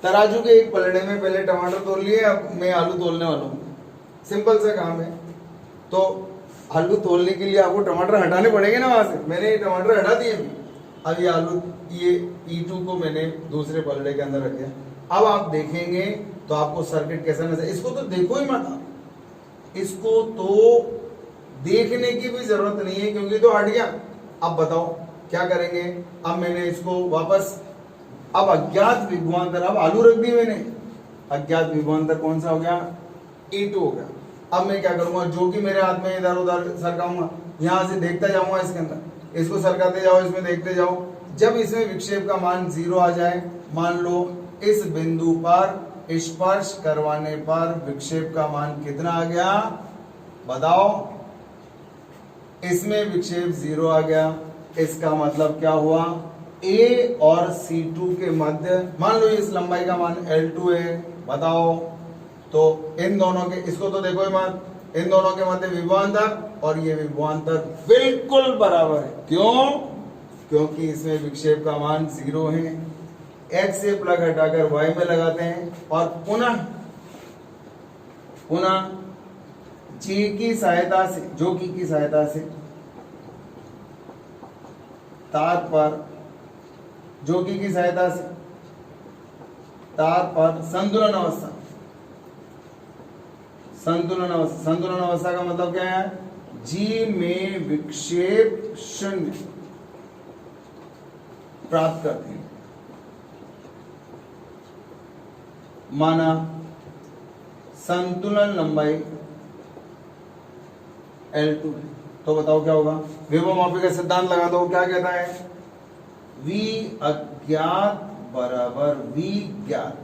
तराजू के एक पलड़े में पहले टमाटर तोल लिए, अब मैं आलू तोलने वाला हूँ। सिंपल सा काम है। तो आलू तोलने के लिए आपको टमाटर हटाने पड़ेंगे ना वहां से। मैंने ये टमाटर हटा दिए। अब ये आलू, ये E2 को मैंने दूसरे पलड़े के अंदर रख दिया। अब आप देखेंगे तो आपको सर्किट कैसा नजर, इसको तो देखो ही मत, इसको तो देखने की भी जरूरत नहीं है क्योंकि तो हट गया। अब बताओ क्या करेंगे? अब मैंने इसको वापस, अब अज्ञात विभवांतर, अब आलू रख दी मैंने, अज्ञात विभवांतर कौन सा हो गया, E2 हो गया। अब मैं क्या करूंगा, जो कि मेरे हाथ में इधर उधर सरकाऊंगा, यहां से देखता जाऊंगा इसके अंदर, इसको सरकाते जाओ, इसमें देखते जाओ। जब इसमें विक्षेप का मान 0 आ जाए, मान लो इस बिंदु पर स्पर्श करवाने पर विक्षेप का मान कितना आ गया, बताओ। इसमें विक्षेप 0 आ गया, इसका मतलब क्या हुआ, A और C2 के मध्य, मान लो इस लंबाई का मान L2 है, बताओ। तो इन दोनों के, इसको तो देखो मत, इन दोनों के मध्य विभवांतर और ये विभवांतर बिल्कुल बराबर है। क्यों, क्योंकि इसमें विक्षेप का मान 0 है। X से प्लग हटाकर Y में लगाते हैं और पुनः G की सहायता से, जो की सहायता से तार पर, जो की सहायता से तार पर संतुलन अवस्था, संतुलन अवस्था का मतलब क्या है, G में विक्षेप 0 प्राप्त करते हैं। माना संतुलन लंबाई L2 है, तो बताओ क्या होगा, विभव मापी का सिद्धांत लगा दो, क्या कहता है, V अज्ञात बराबर V ज्ञात।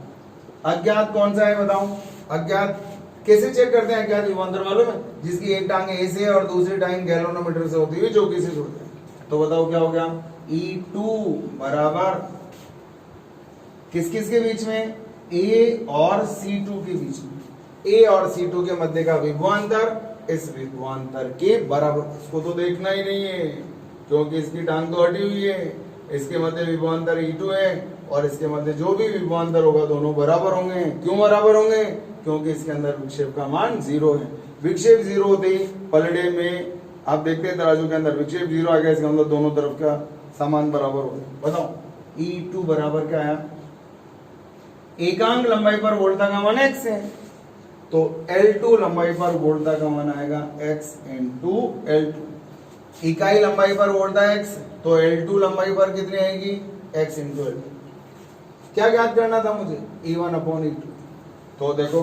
अज्ञात कौन सा है बताओ, अज्ञात कैसे चेक करते हैं अज्ञात विभवांतर मालूम है, जिसकी एक टांग A से और दूसरी टांग गैल्वेनोमीटर से होती हुई चौकी से जुड़ते हैं। तो बताओ क्या हो गया, E2 बराबर किस किस के बीच में, A और C2 के बीच में, A और C2 के मध्य का विभवांतर इस विभवांतर के बराबर। इसको तो देखना ही नहीं है क्योंकि इसकी टांग तो हटी हुई है, इसके मध्य विभवांतर E2 है और इसके मध्य जो भी विभवांतर होगा दोनों बराबर होंगे। क्यों बराबर होंगे, क्योंकि इसके अंदर विक्षेप का मान 0 है। विक्षेप 0 होते ही पलड़े में आप देखते हैं तराजू के अंदर विक्षेप 0 आ गया, इसके अंदर दोनों तरफ का समान बराबर हो गया। बताओ E2 बराबर क्या आया, एकांक लंबाई पर वोल्टता का मान x है, तो L2 लंबाई पर वोल्टता का मान आएगा x इंटू L2। इकाई लंबाई पर वोल्टता x, तो L2 लंबाई पर कितनी आएगी, x इंटू L2। क्या ज्ञात करना था मुझे, E1 अपॉन E2। तो देखो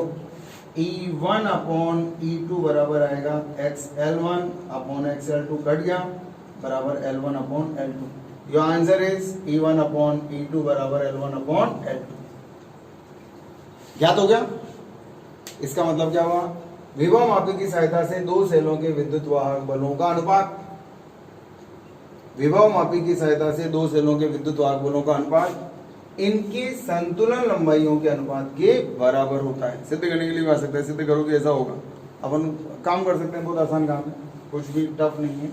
E1 अपॉन E2 बराबर आएगा XL1 अपॉन XL2, कट गया, बराबर L1 upon L2। Your answer is E1 upon E2 बराबर L1 अपॉन L2। ज्ञात हो गया। इसका मतलब क्या हुआ, विभव मापी की सहायता से दो सेलों के विद्युत वाहक बलों का अनुपात, विभव मापी की सहायता से दो सेलों के विद्युत वाहक बलों का अनुपात इनकी संतुलन लंबाइयों के अनुपात के बराबर होता है। सिद्ध करने के लिए भी आ सकता है, सिद्ध करोगे ऐसा होगा, अपन काम कर सकते हैं, बहुत आसान काम है, कुछ भी टफ नहीं है।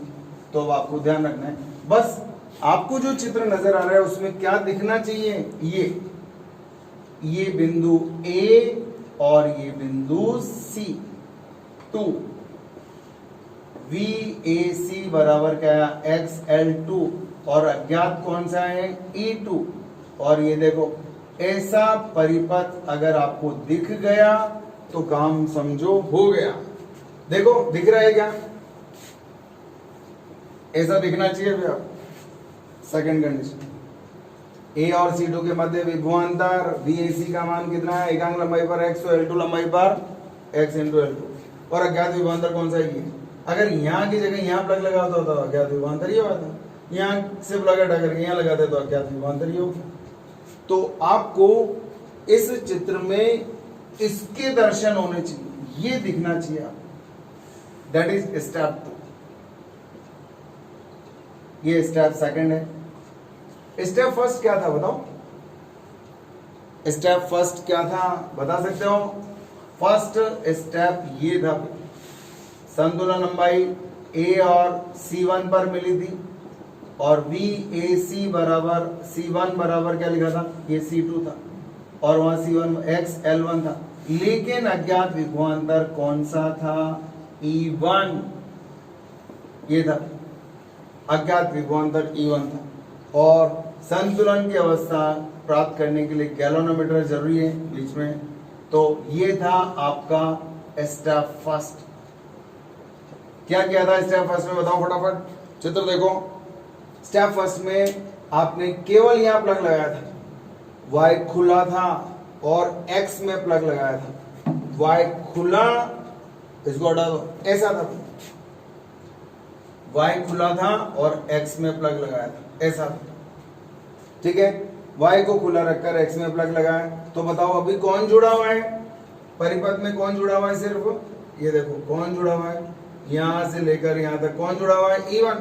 तो अब आपको ध्यान रखना है, बस आपको जो चित्र नजर आ रहा है उसमें क्या दिखना चाहिए, ये बिंदु A और ये बिंदु C2, VAC बराबर क्या है, XL2 और अज्ञात कौन सा है, E2। और ये देखो ऐसा परिपथ अगर आपको दिख गया तो काम समझो हो गया। देखो दिख रहा है क्या, ऐसा दिखना चाहिए भैया। सेकंड कंडीशन, A और C2 के मध्य विभवांतर VAC का मान कितना है, एकांक लंबाई पर x, तो L2 लंबाई पर x इंटू L2। और अज्ञात विभवांतर कौन सा है, अगर यहाँ की जगह यहाँ प्लग लगा होता तो अज्ञात विभवांतर ये होता, यहाँ से प्लग हटा करके यहाँ लगाते तो अज्ञात विभवांतर ये होगा। तो आपको इस चित्र में इसके दर्शन होने चाहिए, ये दिखना चाहिए आपको, दैट इज स्टेप 2। ये स्टेप सेकंड है। स्टेप फर्स्ट क्या था बताओ, स्टेप फर्स्ट क्या था बता सकते हो। फर्स्ट स्टेप ये था, संतुलन लंबाई A और C1 पर मिली थी और VAC बराबर C1 बराबर क्या लिखा था, ये C2 था और वहां C1 XL1 था, लेकिन अज्ञात विभवांतर कौन सा था, E1, ये था अज्ञात विभवांतर E1 था। और संतुलन की अवस्था प्राप्त करने के लिए गैल्वेनोमीटर जरूरी है बीच में, तो ये था आपका स्टेप फर्स्ट। क्या किया था स्टेप फर्स्ट में बताओ फटाफट, चित्र देखो। स्टेप फर्स्ट में आपने केवल यहां प्लग लगाया था, वाई खुला था और x में प्लग लगाया था, y खुला, इसको हटा दो, ऐसा था, y खुला था और x में प्लग लगाया था, ऐसा था, ठीक है। y को खुला रखकर x में प्लग लगाया, तो बताओ अभी कौन जुड़ा हुआ है परिपथ में, कौन जुड़ा हुआ है, सिर्फ ये देखो कौन जुड़ा हुआ है, यहां से लेकर यहां तक कौन जुड़ा हुआ है, E1,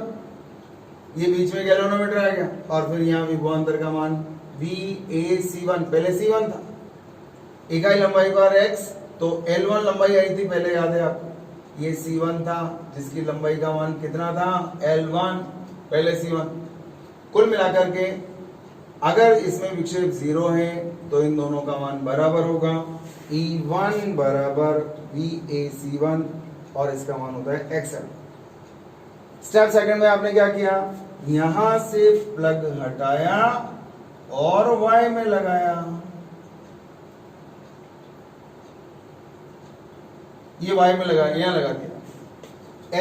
ये बीच में गैल्वेनोमीटर आ गया, और फिर यहाँ विभवांतर का मान VAC1, पहले C1 था, इकाई लंबाई पर x, तो L1 लंबाई आई थी पहले, याद है आपको, ये C1 था जिसकी लंबाई का मान कितना था, L1, पहले C1। कुल मिलाकर के अगर इसमें विक्षेप 0 है तो इन दोनों का मान बराबर होगा, E1 बराबर VAC1 और इसका मान होता है XL। स्टेप सेकंड में आपने क्या किया, यहां से प्लग हटाया और Y में लगाया, ये Y में लगा, यहां लगा दिया,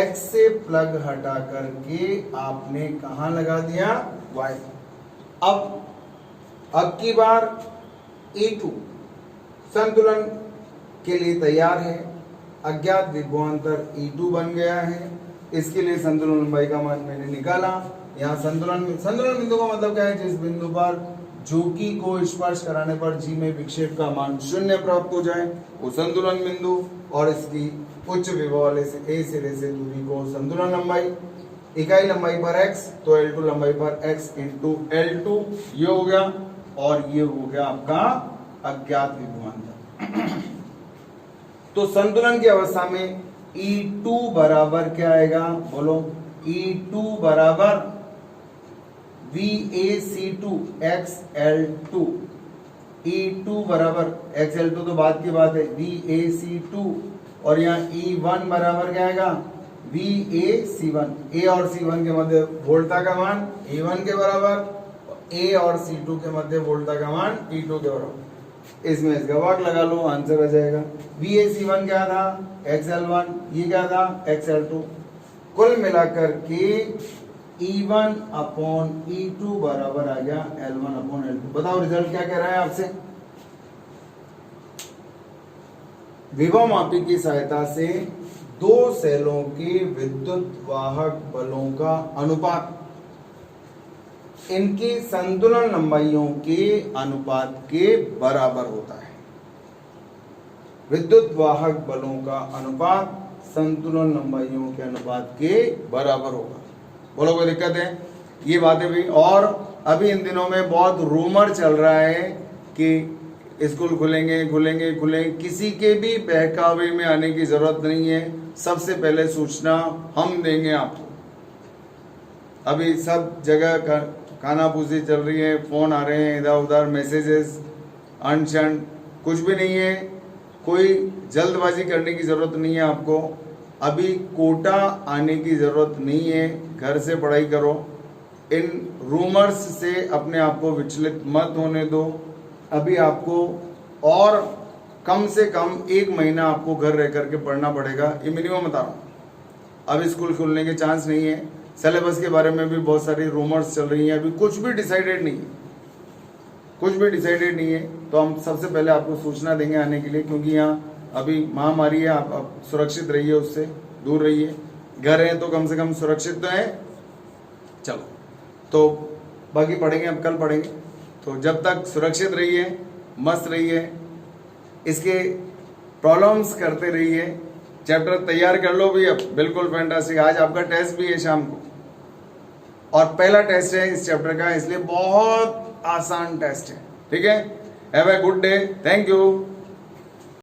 X से प्लग हटा करके आपने कहां लगा दिया, Y। अब की बार E2 संतुलन के लिए तैयार है, अज्ञात विभवांतर E2 बन गया है, इसके लिए संतुलन लंबाई का मान मैंने निकाला। यहाँ संतुलन बिंदु का मतलब क्या है, जिस बिंदु पर झुकी को स्पर्श कराने पर G में विक्षेप का मान 0 प्राप्त हो जाए वो संतुलन बिंदु, और इसकी उच्च विभव वाले से A सिरे से दूरी को संतुलन लंबाई, इकाई लंबाई पर x, तो L2 लंबाई पर x इंटू L2, ये हो गया, और ये हो गया आपका अज्ञात विभवांतर। तो संतुलन की अवस्था में E2 बराबर क्या आएगा, बोलो, E2 बराबर VAC2 XL2, E2 बराबर XL2 तो बाद की बात है, VAC2, और यहाँ E1 बराबर क्या आएगा, VAC1, A और C1 के मध्य वोल्टता का मान E1 के बराबर, A और C2 के मध्य वोल्टता का मान E2 के बराबर, इसमें इसका वाक लगा लो, आंसर आ जाएगा। VAC1 क्या था, XL1, ये क्या था, XL2। कुल मिलाकर के E1 अपॉन E2 बराबर आ गया L1 अपॉन L2। बताओ रिजल्ट क्या कह रहा है आपसे, विभव मापी की सहायता से दो सेलों के विद्युत वाहक बलों का अनुपात इनकी संतुलन लंबाइयों के अनुपात के बराबर होता है। विद्युत वाहक बलों का अनुपात संतुलन लंबाइयों के अनुपात के बराबर होगा। बोलो कोई दिक्कत है, ये बातें भी। और अभी इन दिनों में बहुत रूमर चल रहा है कि स्कूल खुलेंगे, किसी के भी बहकावे में आने की जरूरत नहीं है, सबसे पहले सूचना हम देंगे आपको। अभी सब जगह खानापूसी चल रही है, फोन आ रहे हैं, इधर उधर मैसेजेस, अनशन, कुछ भी नहीं है, कोई जल्दबाजी करने की जरूरत नहीं है आपको। अभी कोटा आने की जरूरत नहीं है, घर से पढ़ाई करो, इन रूमर्स से अपने आप को विचलित मत होने दो। अभी आपको और कम से कम 1 महीना आपको घर रह करके पढ़ना पड़ेगा, ये मिनिमम बता रहा हूँ। अभी स्कूल खुलने के चांस नहीं है, सिलेबस के बारे में भी बहुत सारी रूमर्स चल रही हैं, अभी कुछ भी डिसाइडेड नहीं है, तो हम सबसे पहले आपको सूचना देंगे आने के लिए, क्योंकि यहाँ अभी महामारी है, आप सुरक्षित रहिए, उससे दूर रहिए। घर हैं तो कम से कम सुरक्षित तो हैं। चलो, तो बाकी पढ़ेंगे, अब कल पढ़ेंगे, तो जब तक सुरक्षित रहिए, मस्त रहिए, इसके प्रॉब्लम्स करते रहिए, चैप्टर तैयार कर लो भी अब, बिल्कुल फैंटास्टिक। आज आपका टेस्ट भी है शाम को, और पहला टेस्ट है इस चैप्टर का, इसलिए बहुत आसान टेस्ट है, ठीक है। Have a good day, thank you.